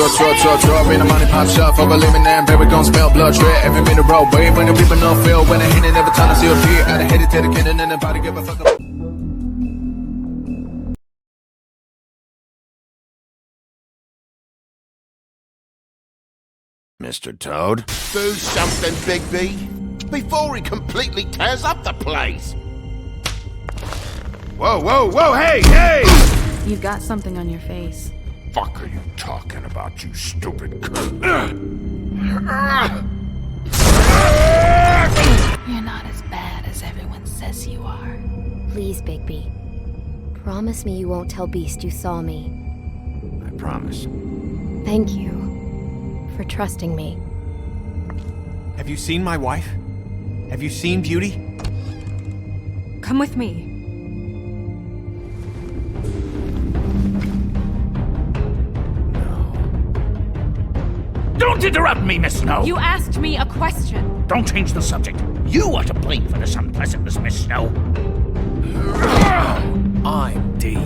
Drop in the money pop shop for believing that baby gon' smell blood red. Every minute roll, wave when the people don't feel. When they hit it, every time I see a fear. I hate it, take it, and nobody give a fuck about. Mr. Toad? Do something, Bigby, before he completely tears up the place. Whoa, hey! You've got something on your face. Fuck are you talking about, you stupid cunt? You're not as bad as everyone says you are. Please, Bigby. Promise me you won't tell Beast you saw me. I promise. Thank you for trusting me. Have you seen my wife? Have you seen Beauty? Come with me. Don't interrupt me, Miss Snow! You asked me a question. Don't change the subject. You are to blame for this unpleasantness, Miss Snow. I'm D.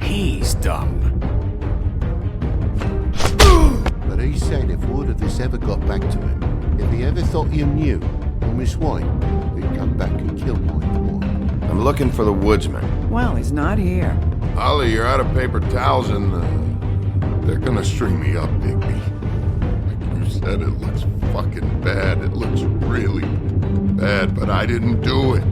He's dumb. But he said if word of this ever got back to him, if he ever thought you knew, or Miss White, he'd come back and kill my boy. I'm looking for the woodsman. Well, he's not here. Ollie, you're out of paper towels and they're gonna string me up, Bigby. Like you said, it looks fucking bad. It looks really bad, but I didn't do it.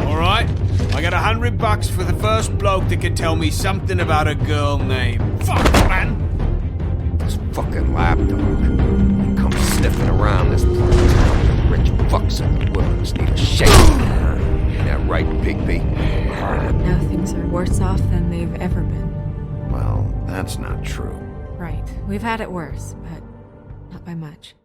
Alright, I got $100 for the first bloke that can tell me something about a girl named... Fuck, man! This fucking lapdog. He comes sniffing around this part of town. The rich fucks and the women need a shake. Ain't that right, Bigby? Now things are worse off than they've ever been. Well, that's not true. Right. We've had it worse, but not by much.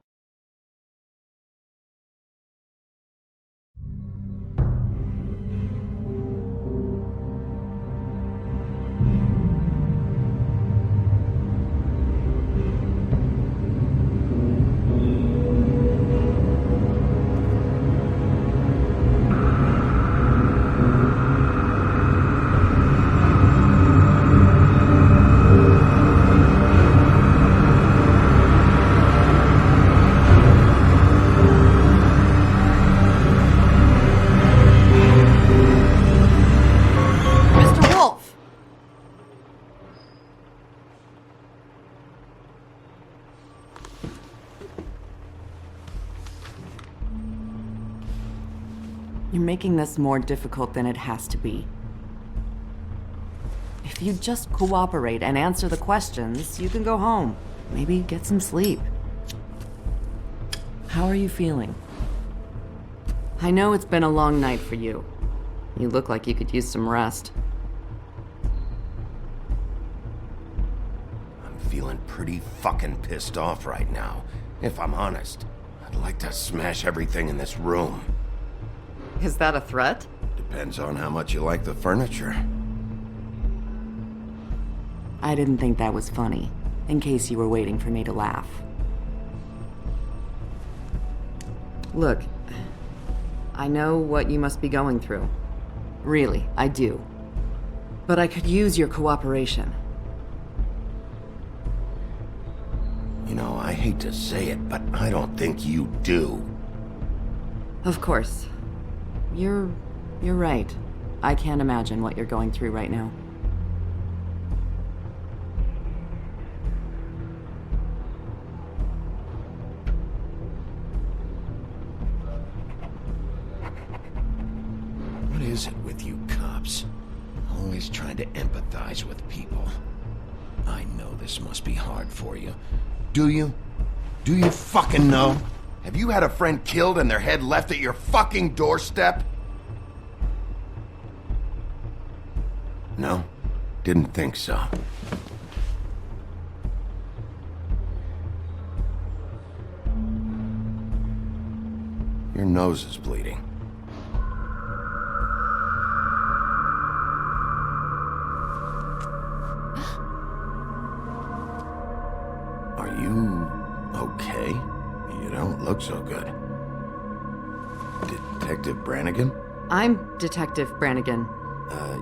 You're making this more difficult than it has to be. If you just cooperate and answer the questions, you can go home. Maybe get some sleep. How are you feeling? I know it's been a long night for you. You look like you could use some rest. I'm feeling pretty fucking pissed off right now. If I'm honest, I'd like to smash everything in this room. Is that a threat? Depends on how much you like the furniture. I didn't think that was funny, in case you were waiting for me to laugh. Look, I know what you must be going through. Really, I do. But I could use your cooperation. You know, I hate to say it, but I don't think you do. Of course. You're right. I can't imagine what you're going through right now. What is it with you cops? Always trying to empathize with people. I know this must be hard for you. Do you? Do you fucking know? Have you had a friend killed and their head left at your fucking doorstep? No? Didn't think so. Your nose is bleeding. Are you okay? You don't look so good. Detective Brannigan? I'm Detective Brannigan.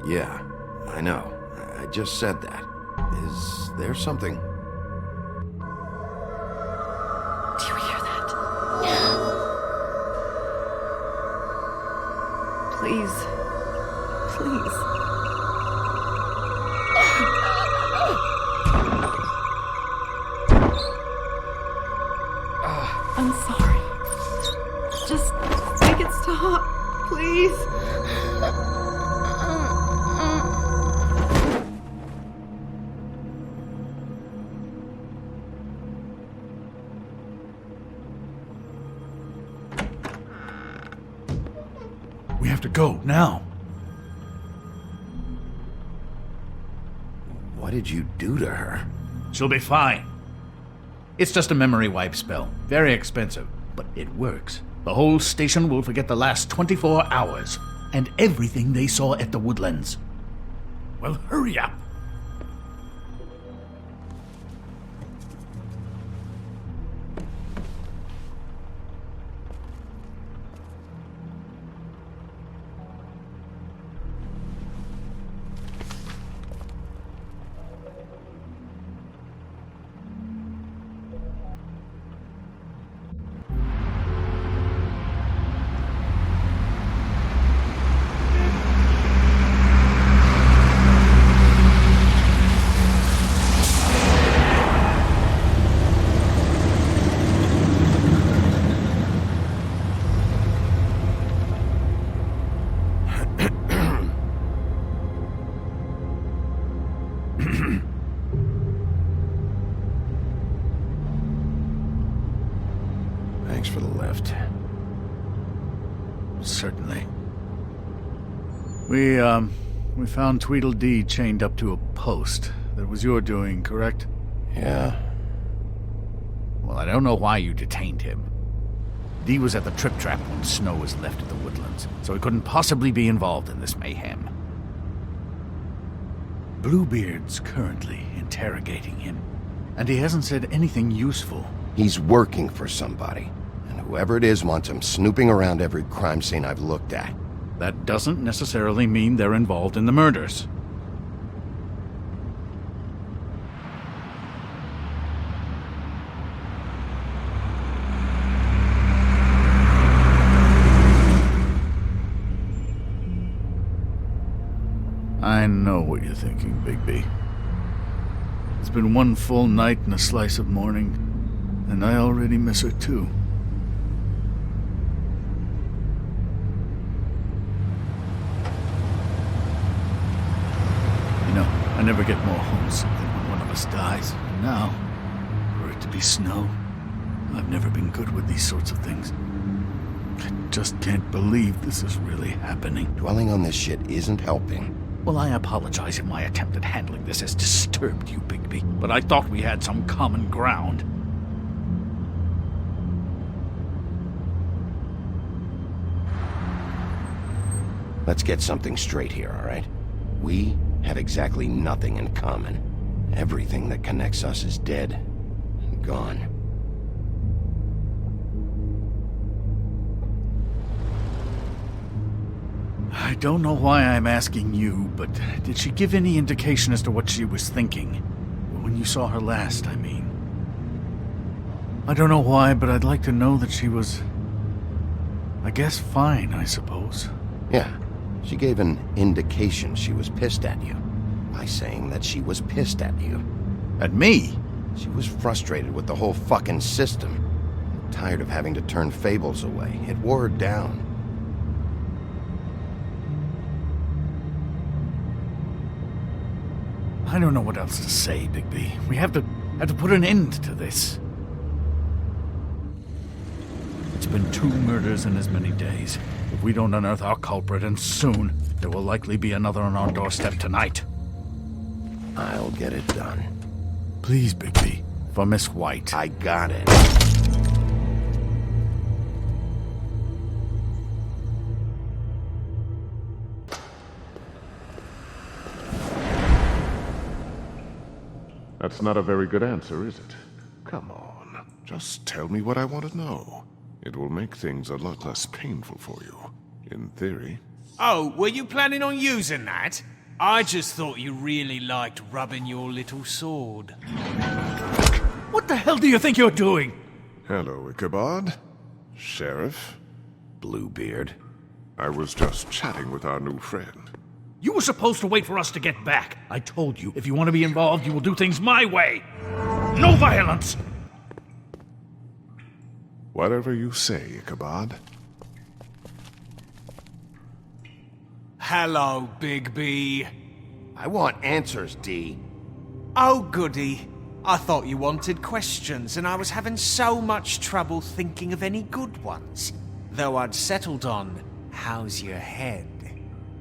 Yeah, I know. I just said that. Is there something? Please. Please. I'm sorry. Just make it stop, please. We have to go, now. What did you do to her? She'll be fine. It's just a memory wipe spell. Very expensive, but it works. The whole station will forget the last 24 hours, and everything they saw at the Woodlands. Well, hurry up. Thanks for the lift. Certainly. We found Tweedledee chained up to a post. That was your doing, correct? Yeah. Well, I don't know why you detained him. Dee was at the Trip Trap when Snow was left at the Woodlands, so he couldn't possibly be involved in this mayhem. Bluebeard's currently interrogating him, and he hasn't said anything useful. He's working for somebody, and whoever it is wants him snooping around every crime scene I've looked at. That doesn't necessarily mean they're involved in the murders. I know what you're thinking, Bigby. It's been one full night and a slice of morning, and I already miss her too. You know, I never get more homesick than when one of us dies. And now, for it to be Snow, I've never been good with these sorts of things. I just can't believe this is really happening. Dwelling on this shit isn't helping. Well, I apologize if my attempt at handling this has disturbed you, Bigby, but I thought we had some common ground. Let's get something straight here, all right? We have exactly nothing in common. Everything that connects us is dead and gone. I don't know why I'm asking you, but did she give any indication as to what she was thinking? When you saw her last, I mean. I don't know why, but I'd like to know that she was, I guess, fine, I suppose. Yeah, she gave an indication she was pissed at you by saying that she was pissed at you. At me? She was frustrated with the whole fucking system. Tired of having to turn Fables away. It wore her down. I don't know what else to say, Bigby. We have to put an end to this. It's been 2 murders in as many days. If we don't unearth our culprit, and soon, there will likely be another on our doorstep tonight. I'll get it done. Please, Bigby. For Miss White. I got it. That's not a very good answer, is it? Come on, just tell me what I want to know. It will make things a lot less painful for you, in theory. Oh, were you planning on using that? I just thought you really liked rubbing your little sword. What the hell do you think you're doing? Hello, Ichabod. Sheriff. Bluebeard. I was just chatting with our new friend. You were supposed to wait for us to get back. I told you, if you want to be involved, you will do things my way. No violence! Whatever you say, Ichabod. Hello, Bigby. I want answers, D. Oh, goody. I thought you wanted questions, and I was having so much trouble thinking of any good ones. Though I'd settled on, how's your head?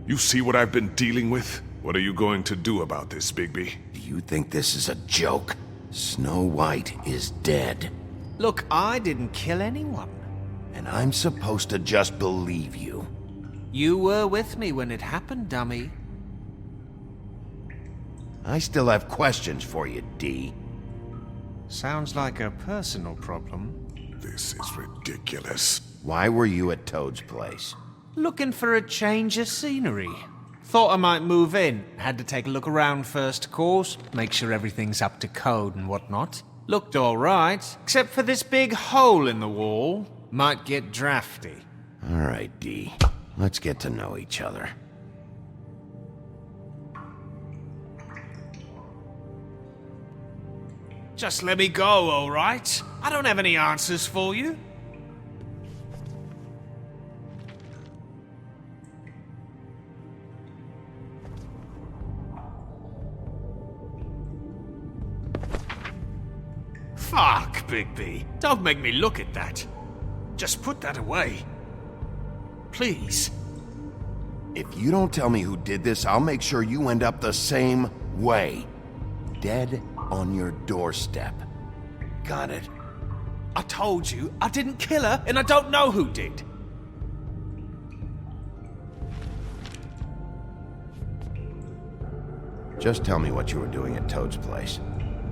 You see what I've been dealing with? What are you going to do about this, Bigby? Do you think this is a joke? Snow White is dead. Look, I didn't kill anyone. And I'm supposed to just believe you. You were with me when it happened, dummy. I still have questions for you, D. Sounds like a personal problem. This is ridiculous. Why were you at Toad's place? Looking for a change of scenery. Thought I might move in. Had to take a look around first, of course. Make sure everything's up to code and whatnot. Looked alright, except for this big hole in the wall. Might get drafty. Alright, D. Let's get to know each other. Just let me go, alright? I don't have any answers for you. Fuck, Bigby. Don't make me look at that. Just put that away. Please. If you don't tell me who did this, I'll make sure you end up the same way. Dead on your doorstep. Got it? I told you, I didn't kill her, and I don't know who did. Just tell me what you were doing at Toad's place.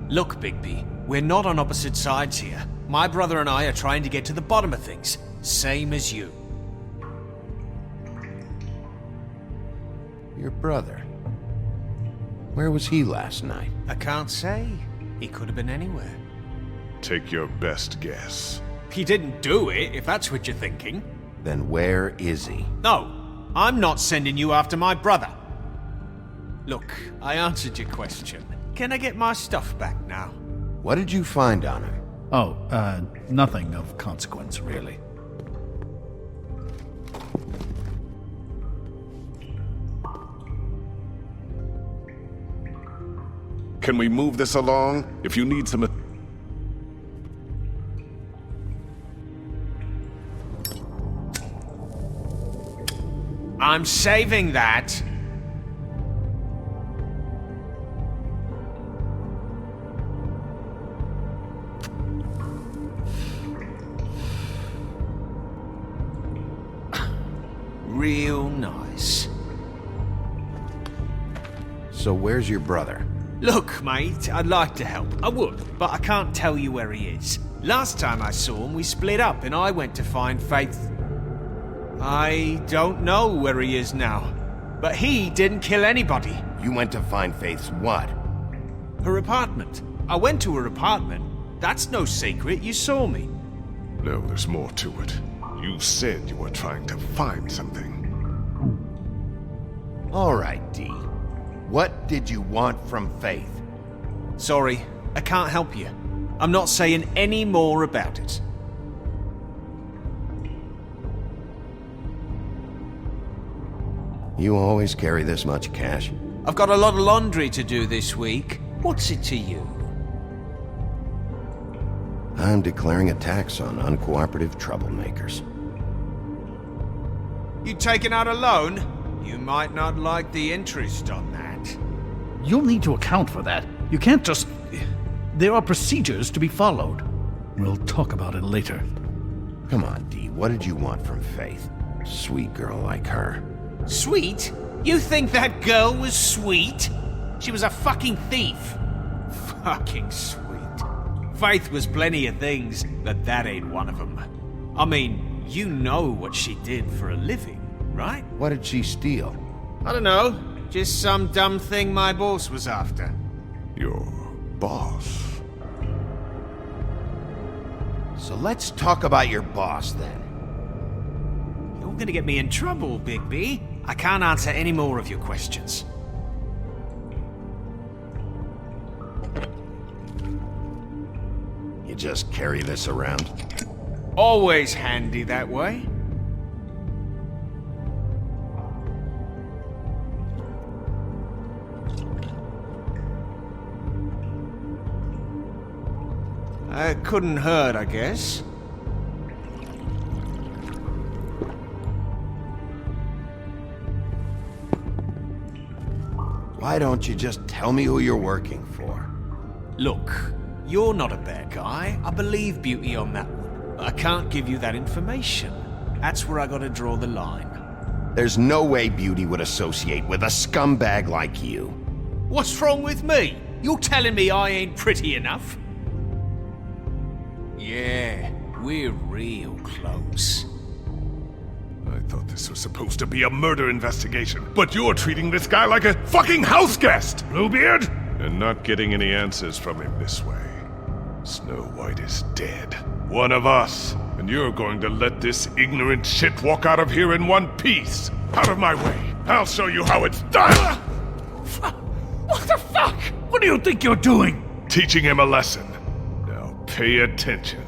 Look, Bigby, we're not on opposite sides here. My brother and I are trying to get to the bottom of things. Same as you. Your brother. Where was he last night? I can't say. He could have been anywhere. Take your best guess. He didn't do it, if that's what you're thinking. Then where is he? No, I'm not sending you after my brother. Look, I answered your question. Can I get my stuff back now? What did you find on him? Oh, nothing of consequence, really. Can we move this along? If you need some... I'm saving that. Real nice. So where's your brother? Look, mate, I'd like to help. I would, but I can't tell you where he is. Last time I saw him, we split up and I went to find Faith. I don't know where he is now, but he didn't kill anybody. You went to find Faith's what? Her apartment. I went to her apartment. That's no secret, you saw me. No, there's more to it. You said you were trying to find something. All right, D. What did you want from Faith? Sorry, I can't help you. I'm not saying any more about it. You always carry this much cash? I've got a lot of laundry to do this week. What's it to you? I'm declaring a tax on uncooperative troublemakers. You taking out a loan? You might not like the interest on that. You'll need to account for that. You can't just... There are procedures to be followed. We'll talk about it later. Come on, D. What did you want from Faith? Sweet girl like her. Sweet? You think that girl was sweet? She was a fucking thief. Fucking sweet. Faith was plenty of things, but that ain't one of them. I mean, you know what she did for a living, right? What did she steal? I don't know. Just some dumb thing my boss was after. Your boss? So let's talk about your boss, then. You're You're gonna get me in trouble, Bigby. I can't answer any more of your questions. You just carry this around? Always handy that way. Couldn't hurt, I guess. Why don't you just tell me who you're working for? Look, you're not a bad guy. I believe Beauty on that one. I can't give you that information. That's where I gotta draw the line. There's no way Beauty would associate with a scumbag like you. What's wrong with me? You're telling me I ain't pretty enough? Yeah, we're real close. I thought this was supposed to be a murder investigation, but you're treating this guy like a fucking house guest, Bluebeard! And not getting any answers from him this way. Snow White is dead. One of us. And you're going to let this ignorant shit walk out of here in one piece. Out of my way. I'll show you how it's done! What the fuck? What do you think you're doing? Teaching him a lesson. Now pay attention.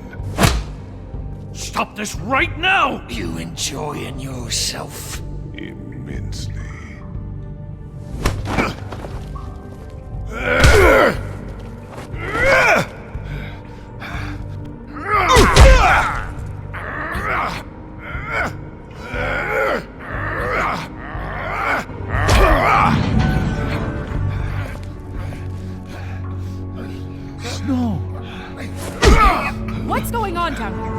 Stop this right now! You enjoying yourself? Immensely. Snow! What's going on down here?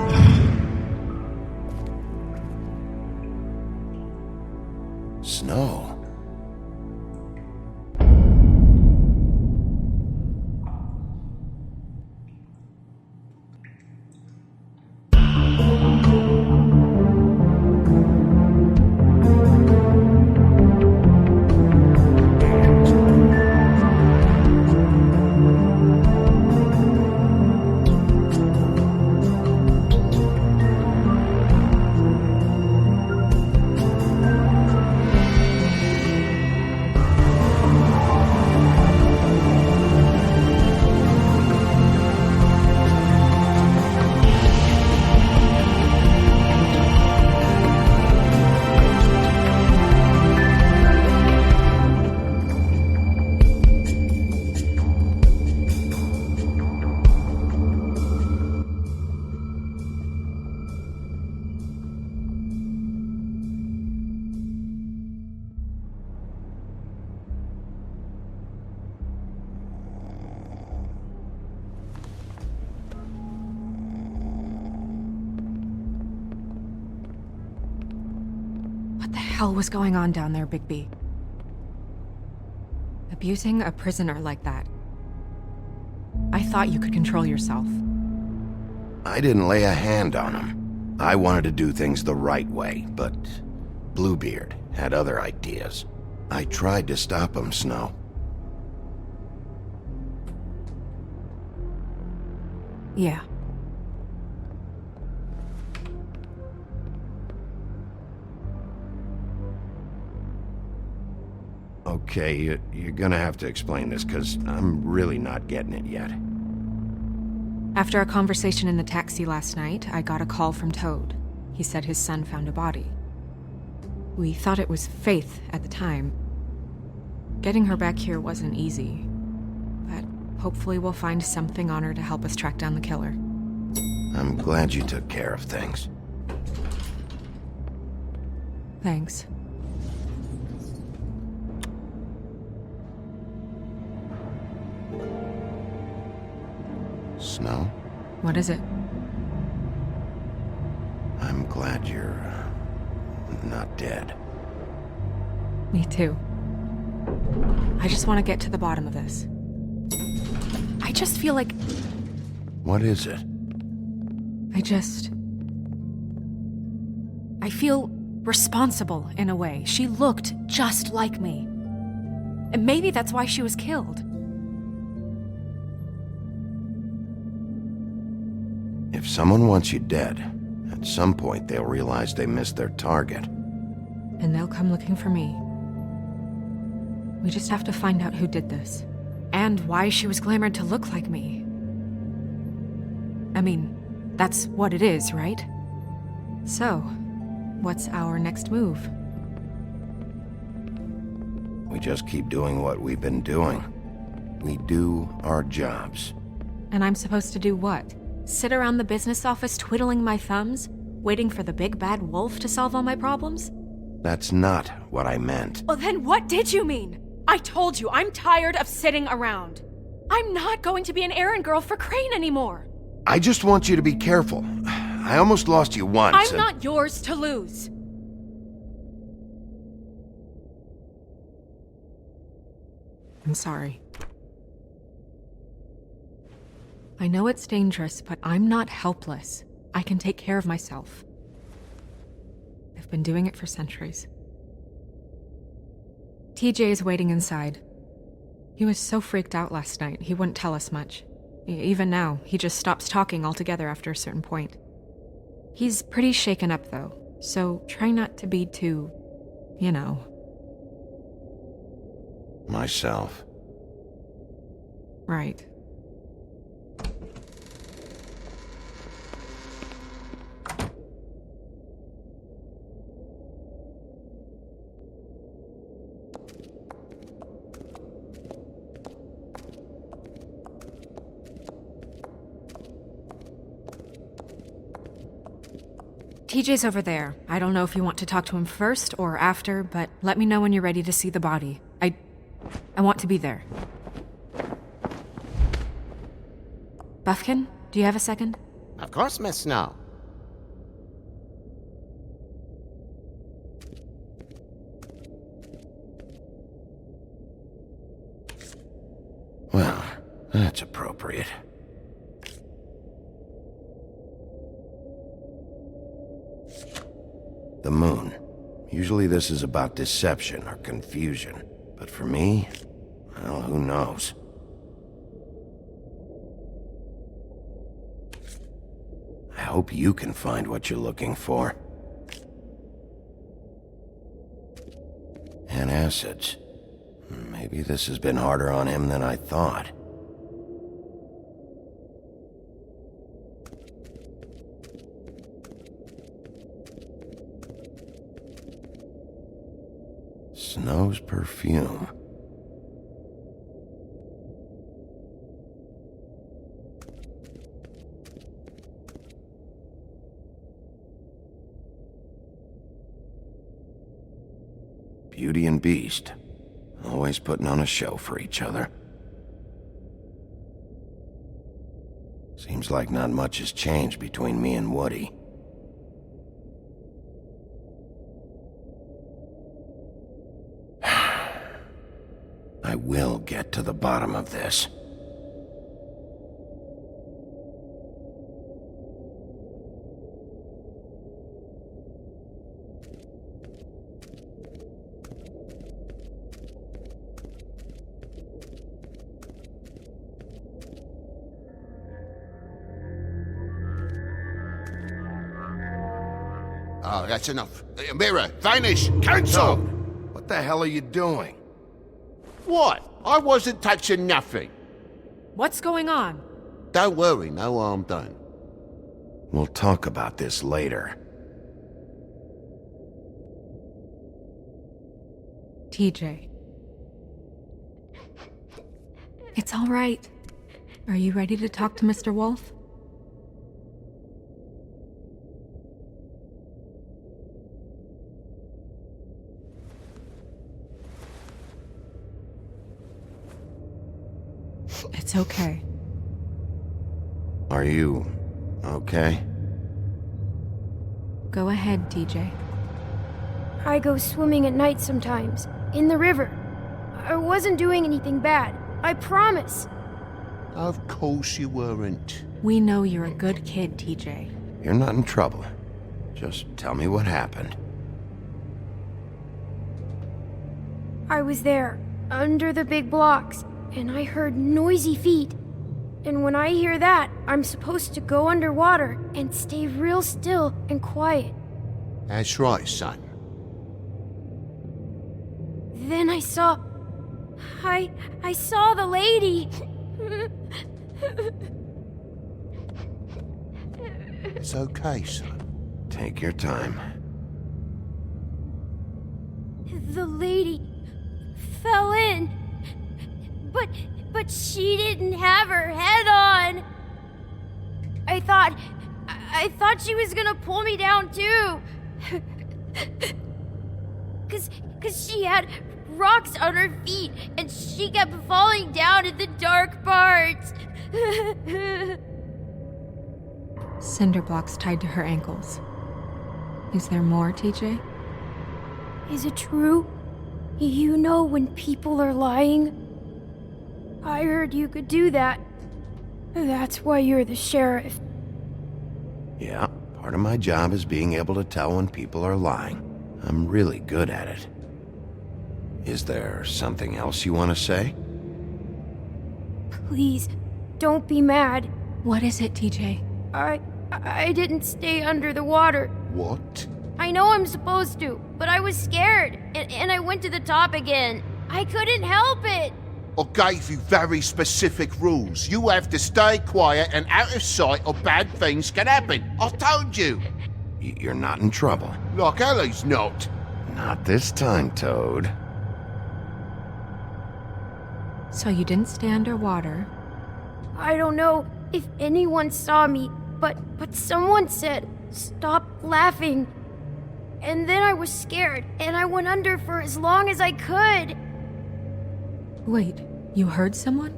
Snow. What the hell was going on down there, Bigby? Abusing a prisoner like that. I thought you could control yourself. I didn't lay a hand on him. I wanted to do things the right way, but Bluebeard had other ideas. I tried to stop him, Snow. Yeah. Okay, you're gonna have to explain this, because I'm really not getting it yet. After a conversation in the taxi last night, I got a call from Toad. He said his son found a body. We thought it was Faith at the time. Getting her back here wasn't easy, but hopefully we'll find something on her to help us track down the killer. I'm glad you took care of things. Thanks. Snow? What is it? I'm glad you're not dead. Me too. I just want to get to the bottom of this. I just feel like... What is it? I feel responsible in a way. She looked just like me. And maybe that's why she was killed. If someone wants you dead, At some point, they'll realize they missed their target. And they'll come looking for me. We just have to find out who did this. And why she was glamored to look like me. I mean, that's what it is, right? So, what's our next move? We just keep doing what we've been doing. We do our jobs. And I'm supposed to do what? Sit around the business office twiddling my thumbs, waiting for the big bad wolf to solve all my problems? That's not what I meant. Well, then what did you mean? I told you, I'm tired of sitting around. I'm not going to be an errand girl for Crane anymore. I just want you to be careful. I almost lost you once. I'm not yours to lose. I'm sorry. I know it's dangerous, but I'm not helpless. I can take care of myself. I've been doing it for centuries. TJ is waiting inside. He was so freaked out last night, he wouldn't tell us much. Even now, he just stops talking altogether after a certain point. He's pretty shaken up, though, so try not to be too, you know. Myself. Right. TJ's over there. I don't know if you want to talk to him first or after, but let me know when you're ready to see the body. I want to be there. Buffkin, do you have a second? Of course, Miss Snow. Well, that's appropriate. The moon. Usually this is about deception or confusion. But for me, well, who knows? I hope you can find what you're looking for. Antacids. Maybe this has been harder on him than I thought. Snow's perfume. Beauty and Beast. Always putting on a show for each other. Seems like not much has changed between me and Woody. I will get to the bottom of this. Oh, that's enough. Mirror, vanish, Cancel! What the hell are you doing? What? I wasn't touching nothing. What's going on? Don't worry, no harm done. We'll talk about this later. TJ. It's all right. Are you ready to talk to Mr. Wolf? It's okay. Are you okay? Go ahead, TJ. I go swimming at night sometimes, in the river. I wasn't doing anything bad, I promise. Of course you weren't. We know you're a good kid, TJ. You're not in trouble. Just tell me what happened. I was there, under the big blocks, and I heard noisy feet. And when I hear that, I'm supposed to go underwater and stay real still and quiet. That's right, son. Then I saw the lady. It's okay, son. Take your time. The lady fell in. But she didn't have her head on. I thought she was gonna pull me down too. Cause she had rocks on her feet and she kept falling down in the dark parts. Cinder blocks tied to her ankles. Is there more, TJ? Is it true? You know when people are lying? I heard you could do that. That's why you're the sheriff. Yeah, part of my job is being able to tell when people are lying. I'm really good at it. Is there something else you want to say? Please, don't be mad. What is it, TJ? I didn't stay under the water. What? I know I'm supposed to, but I was scared, and I went to the top again. I couldn't help it. I gave you very specific rules. You have to stay quiet and out of sight or bad things can happen. I told you. You're not in trouble. Like Ellie's not. Not this time, Toad. So you didn't stay underwater. I don't know if anyone saw me, but someone said, "Stop laughing." And then I was scared, and I went under for as long as I could. Wait, you heard someone?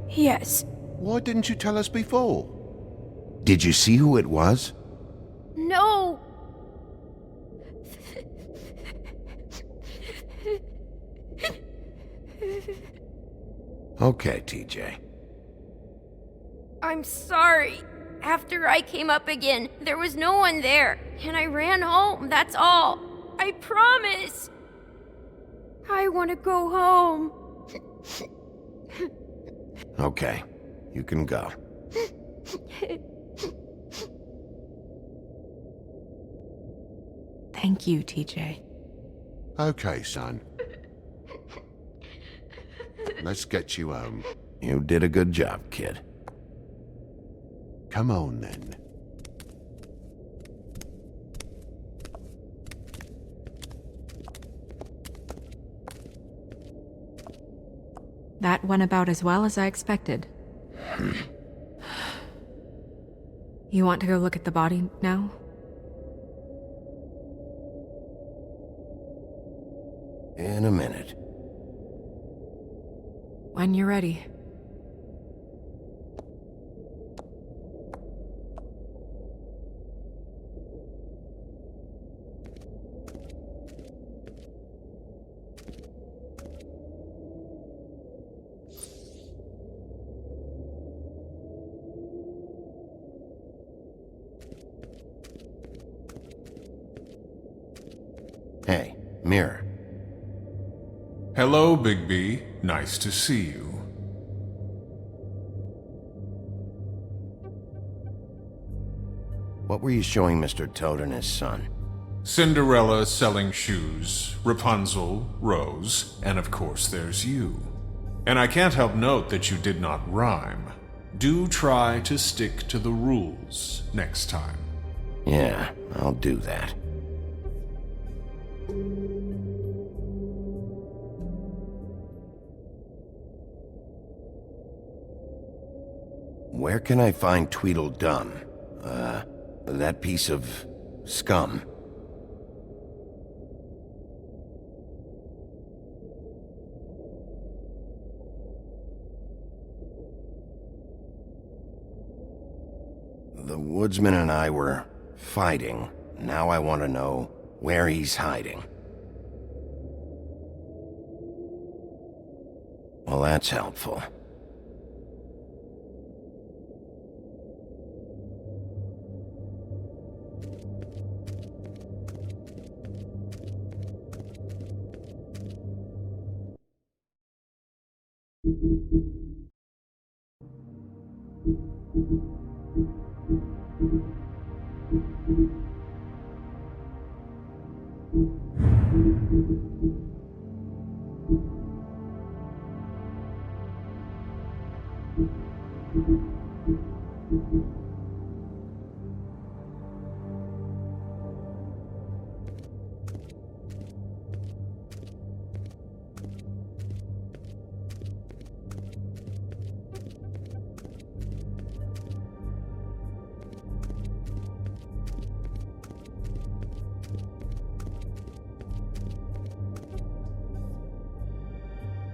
Yes. Why didn't you tell us before? Did you see who it was? No. Okay, TJ. I'm sorry. After I came up again, there was no one there, and I ran home, that's all. I promise. I want to go home. Okay, you can go. Thank you, TJ. Okay, son. Let's get you home. You did a good job, kid. Come on, then. That went about as well as I expected. You want to go look at the body now? In a minute. When you're ready. Hey, mirror. Hello, Bigby. Nice to see you. What were you showing Mr. Toad and his son? Cinderella selling shoes, Rapunzel, Rose, and of course there's you. And I can't help note that you did not rhyme. Do try to stick to the rules next time. Yeah, I'll do that. Where can I find Tweedledum? That piece of scum. The woodsman and I were fighting. Now I want to know where he's hiding. Well, that's helpful.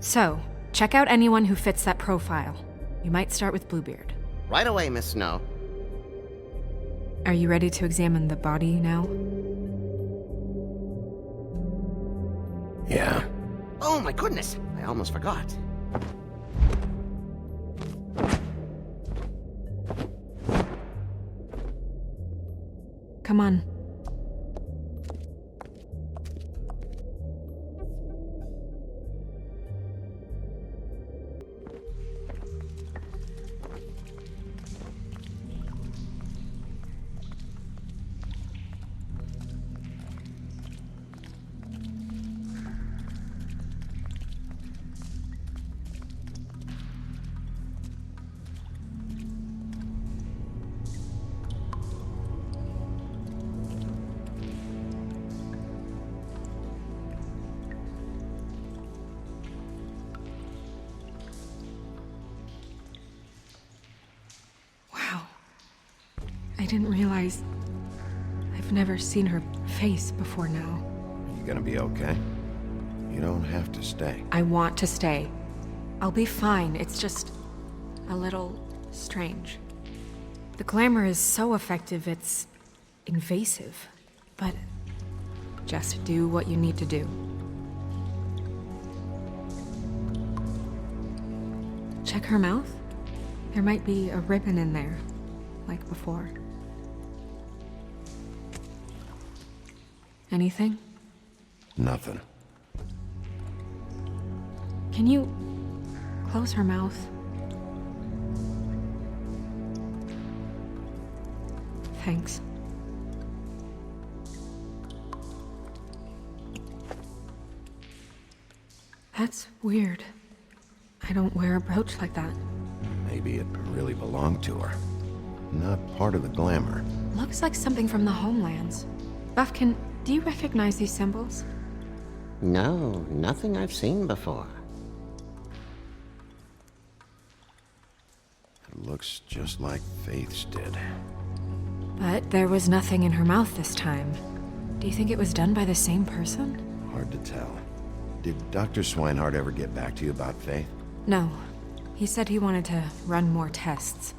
So, check out anyone who fits that profile. You might start with Bluebeard. Right away, Miss Snow. Are you ready to examine the body now? Yeah. Oh my goodness, I almost forgot. Come on. I didn't realize I've never seen her face before now. Are you gonna be okay? You don't have to stay. I want to stay. I'll be fine. It's just a little strange. The glamour is so effective, it's invasive. But just do what you need to do. Check her mouth. There might be a ribbon in there, like before. Anything? Nothing. Can you close her mouth? Thanks. That's weird. I don't wear a brooch like that. Maybe it really belonged to her. Not part of the glamour. Looks like something from the homelands. Buffkin, do you recognize these symbols? No, nothing I've seen before. It looks just like Faith's did. But there was nothing in her mouth this time. Do you think it was done by the same person? Hard to tell. Did Dr. Swinehart ever get back to you about Faith? No. He said he wanted to run more tests.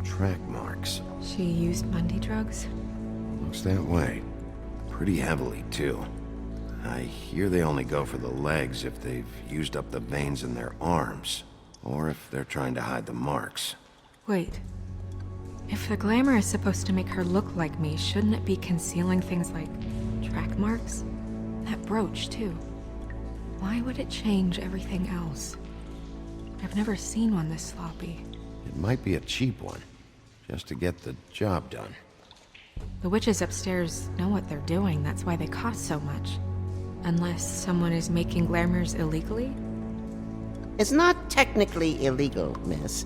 Track marks. She used Mundy drugs? Looks that way. Pretty heavily, too. I hear they only go for the legs if they've used up the veins in their arms, or if they're trying to hide the marks. Wait. If the glamour is supposed to make her look like me, shouldn't it be concealing things like track marks? That brooch, too. Why would it change everything else? I've never seen one this sloppy. It might be a cheap one, just to get the job done. The witches upstairs know what they're doing, that's why they cost so much. Unless someone is making glamours illegally? It's not technically illegal, miss.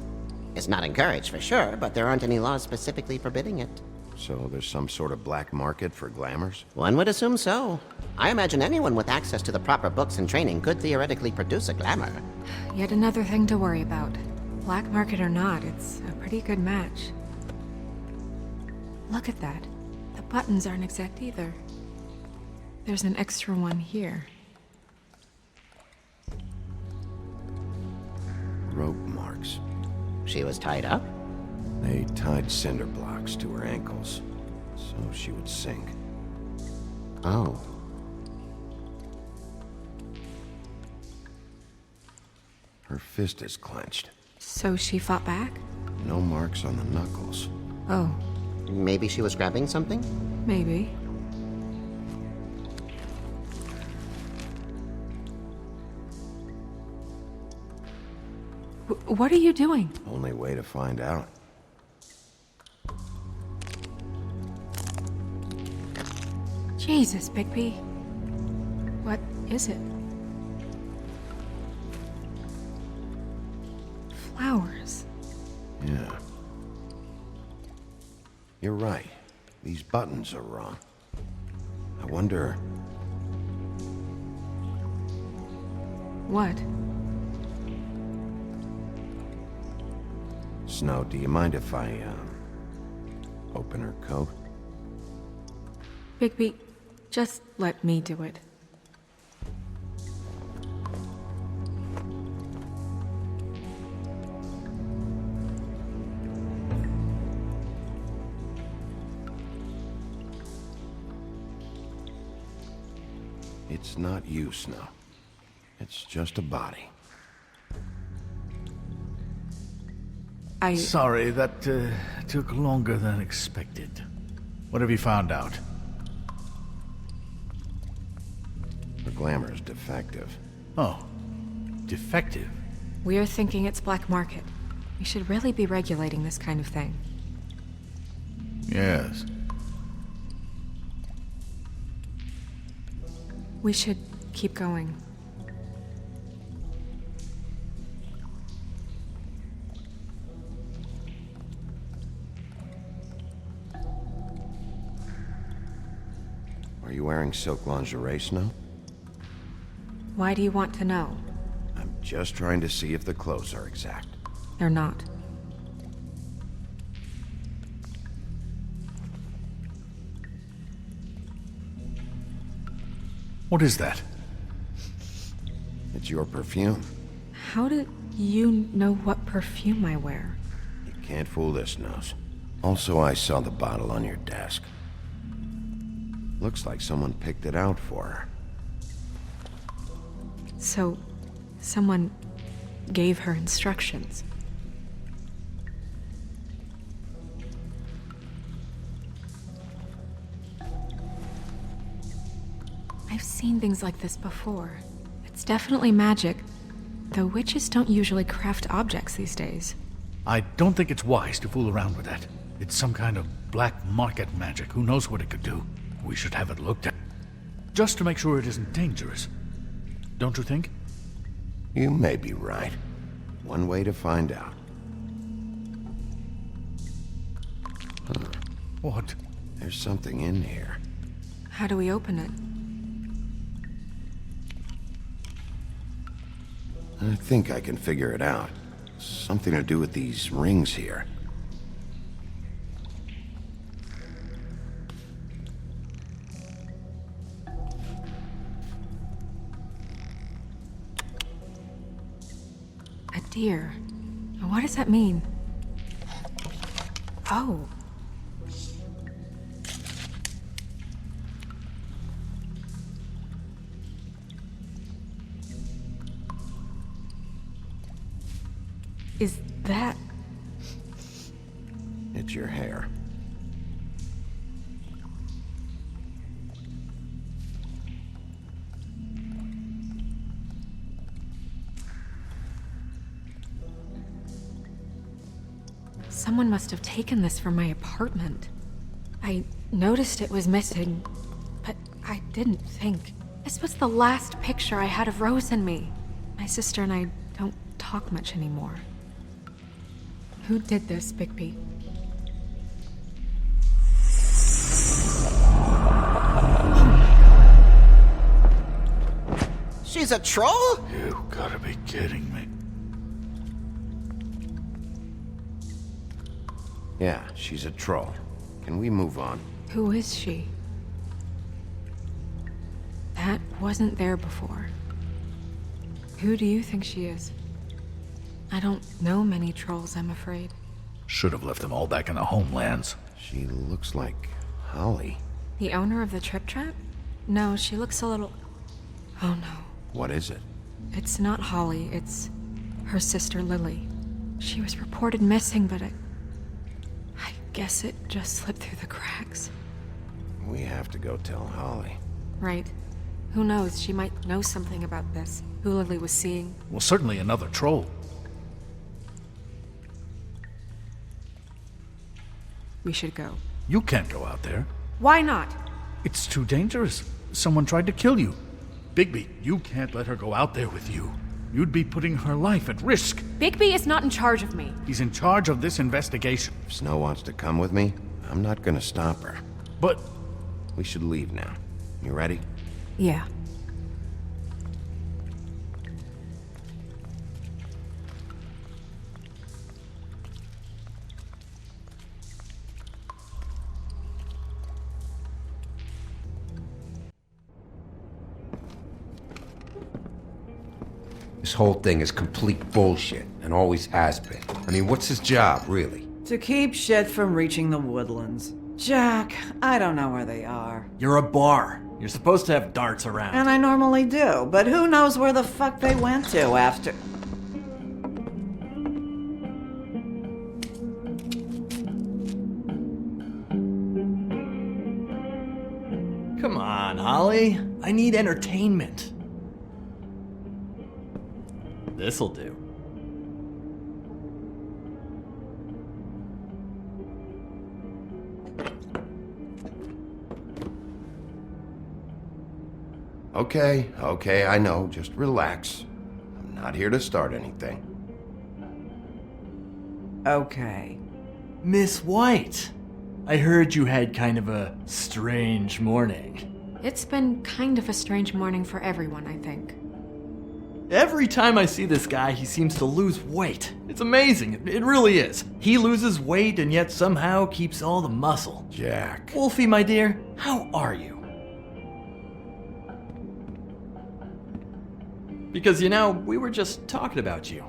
It's not encouraged for sure, but there aren't any laws specifically forbidding it. So there's some sort of black market for glamours? One would assume so. I imagine anyone with access to the proper books and training could theoretically produce a glamour. Yet another thing to worry about. Black market or not, it's a pretty good match. Look at that. The buttons aren't exact either. There's an extra one here. Rope marks. She was tied up? They tied cinder blocks to her ankles, so she would sink. Oh. Her fist is clenched. So she fought back? No marks on the knuckles. Oh. Maybe she was grabbing something? Maybe. What are you doing? Only way to find out. Jesus, Bigby. What is it? Flowers. Yeah. You're right. These buttons are wrong. I wonder... What? Snow, do you mind if I, open her coat? Bigby, just let me do it. It's not you, Snow. It's just a body. Sorry, that took longer than expected. What have you found out? The glamour's defective. Oh, defective? We're thinking it's black market. We should really be regulating this kind of thing. Yes. We should keep going. Are you wearing silk lingerie, Snow? Why do you want to know? I'm just trying to see if the clothes are exact. They're not. What is that? It's your perfume. How do you know what perfume I wear? You can't fool this nose. Also, I saw the bottle on your desk. Looks like someone picked it out for her. So, someone gave her instructions. I've seen things like this before. It's definitely magic, though witches don't usually craft objects these days. I don't think it's wise to fool around with that. It's some kind of black market magic. Who knows what it could do? We should have it looked at. Just to make sure it isn't dangerous. Don't you think? You may be right. One way to find out. Huh. What? There's something in here. How do we open it? I think I can figure it out. Something to do with these rings here. A deer. What does that mean? Oh. Is that... It's your hair. Someone must have taken this from my apartment. I noticed it was missing, but I didn't think. This was the last picture I had of Rose and me. My sister and I don't talk much anymore. Who did this, Bigby? She's a troll? You gotta be kidding me. Yeah, she's a troll. Can we move on? Who is she? That wasn't there before. Who do you think she is? I don't know many trolls, I'm afraid. Should have left them all back in the homelands. She looks like Holly. The owner of the Trip Trap? No, she looks a little... Oh no. What is it? It's not Holly, it's her sister Lily. She was reported missing, but I guess it just slipped through the cracks. We have to go tell Holly. Right. Who knows, she might know something about this. Who Lily was seeing. Well, certainly another troll. We should go. You can't go out there. Why not? It's too dangerous. Someone tried to kill you. Bigby, you can't let her go out there with you. You'd be putting her life at risk. Bigby is not in charge of me. He's in charge of this investigation. If Snow wants to come with me, I'm not gonna stop her. But We should leave now. You ready? Yeah. This whole thing is complete bullshit, and always has been. I mean, what's his job, really? To keep shit from reaching the woodlands. Jack, I don't know where they are. You're a bar. You're supposed to have darts around. And I normally do, but who knows where the fuck they went to after... Come on, Holly. I need entertainment. This'll do. Okay, I know. Just relax. I'm not here to start anything. Okay. Miss White, I heard you had kind of a strange morning. It's been kind of a strange morning for everyone, I think. Every time I see this guy, he seems to lose weight. It's amazing. It really is. He loses weight and yet somehow keeps all the muscle. Jack. Wolfie, my dear, how are you? Because, you know, we were just talking about you.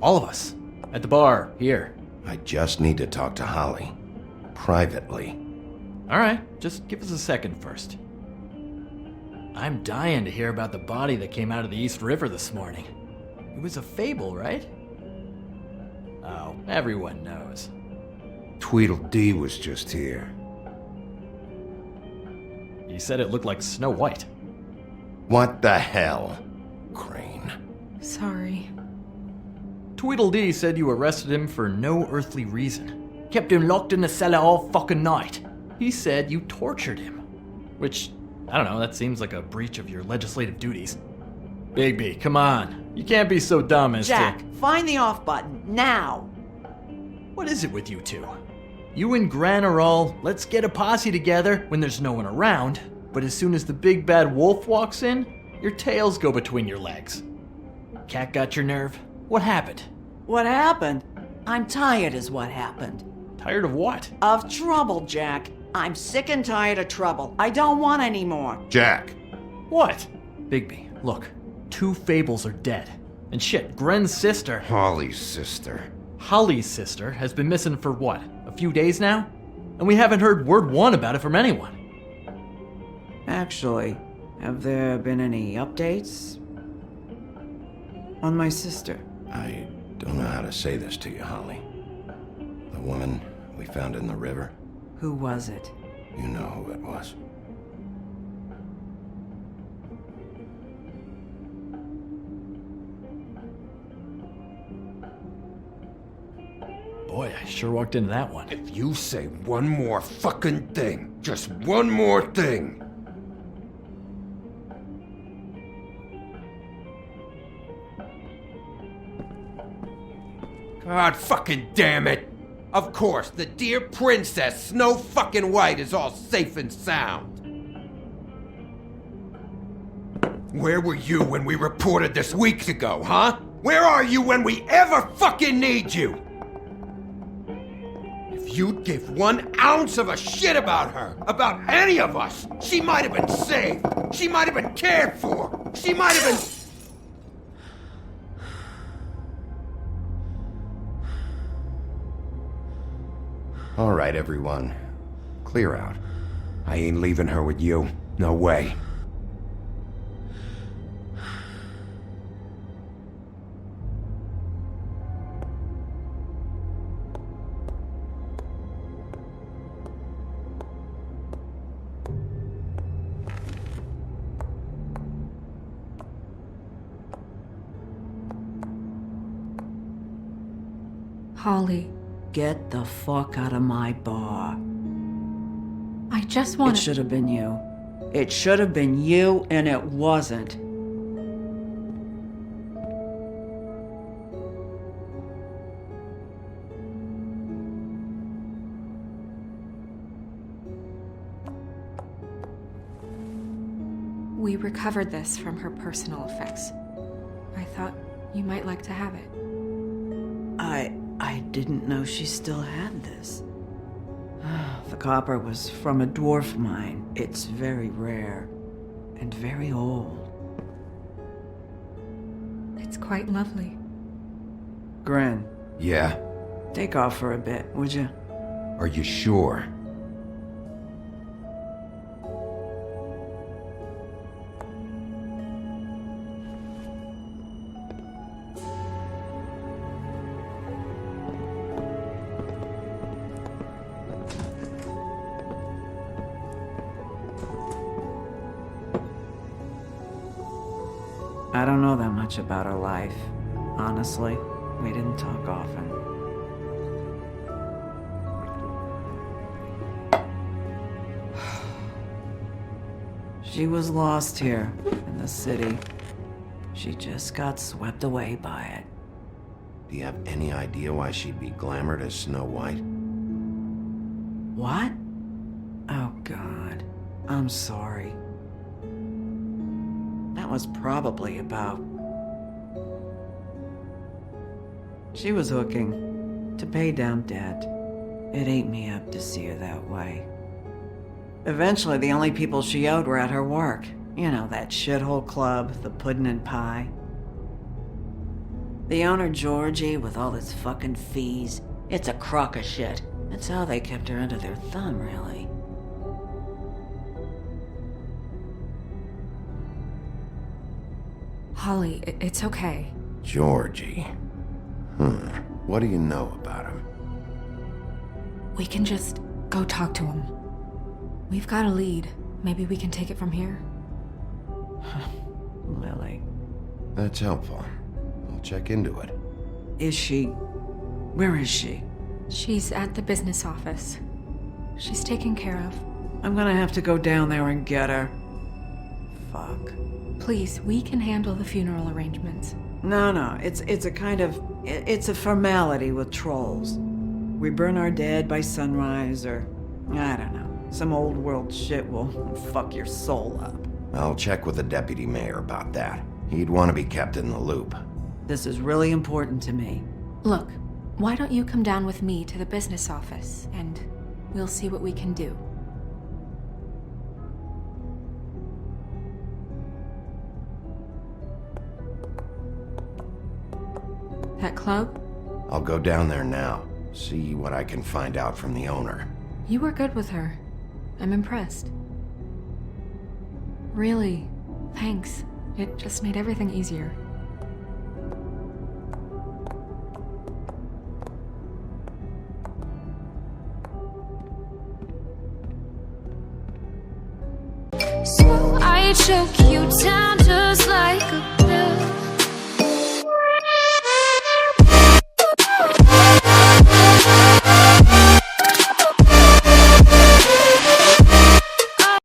All of us. At the bar, here. I just need to talk to Holly. Privately. Alright, just give us a second first. I'm dying to hear about the body that came out of the East River this morning. It was a fable, right? Oh, everyone knows. Tweedledum was just here. You said it looked like Snow White. What the hell? Crane. Sorry. Tweedledum said you arrested him for no earthly reason. Kept him locked in the cellar all fucking night. He said you tortured him. Which, I don't know, that seems like a breach of your legislative duties. Bigby, come on. You can't be so dumb as Jack, find the off button, now! What is it with you two? You and Gran are all, let's get a posse together when there's no one around, but as soon as the big bad wolf walks in, your tails go between your legs. Cat got your nerve? What happened? What happened? I'm tired is what happened. Tired of what? Of trouble, Jack. I'm sick and tired of trouble. I don't want any more. Jack. What? Bigby, look. 2 fables are dead. And shit, Gren's sister... Holly's sister. Holly's sister has been missing for what? A few days now? And we haven't heard word one about it from anyone. Actually, have there been any updates? On my sister? I don't know how to say this to you, Holly. The woman we found in the river. Who was it? You know who it was. Boy, I sure walked into that one. If you say one more fucking thing, just one more thing. God fucking damn it! Of course, the dear princess Snow fucking White is all safe and sound. Where were you when we reported this weeks ago, huh? Where are you when we ever fucking need you? If you'd give 1 ounce of a shit about her, about any of us, she might have been saved. She might have been cared for. She might have been... All right, everyone. Clear out. I ain't leaving her with you. No way. Holly get the fuck out of my bar. I just want It should have been you. It should have been you, and it wasn't. We recovered this from her personal effects. I thought you might like to have it. I didn't know she still had this. The copper was from a dwarf mine. It's very rare and very old. It's quite lovely. Gren, Yeah? take off for a bit, would you? Are you sure? I don't know that much about her life. Honestly, we didn't talk often. She was lost here in the city. She just got swept away by it. Do you have any idea why she'd be glamored as Snow White? What? Oh, God. I'm sorry. That was probably about... She was hooking to pay down debt. It ate me up to see her that way. Eventually, the only people she owed were at her work. You know, that shithole club, the Puddin' and Pie. The owner, Georgie, with all his fucking fees. It's a crock of shit. That's how they kept her under their thumb, really. Holly, it's okay. Georgie. What do you know about him? We can just go talk to him. We've got a lead. Maybe we can take it from here. Lily. That's helpful. I'll check into it. Is she... Where is she? She's at the business office. She's taken care of. I'm gonna have to go down there and get her. Fuck. Please, we can handle the funeral arrangements. No, it's a kind of... It's a formality with trolls. We burn our dead by sunrise, or... I don't know. Some old world shit will fuck your soul up. I'll check with the deputy mayor about that. He'd want to be kept in the loop. This is really important to me. Look, why don't you come down with me to the business office, and we'll see what we can do. That club? I'll go down there now. See what I can find out from the owner. You were good with her. I'm impressed. Really, thanks. It just made everything easier. So I choke you down to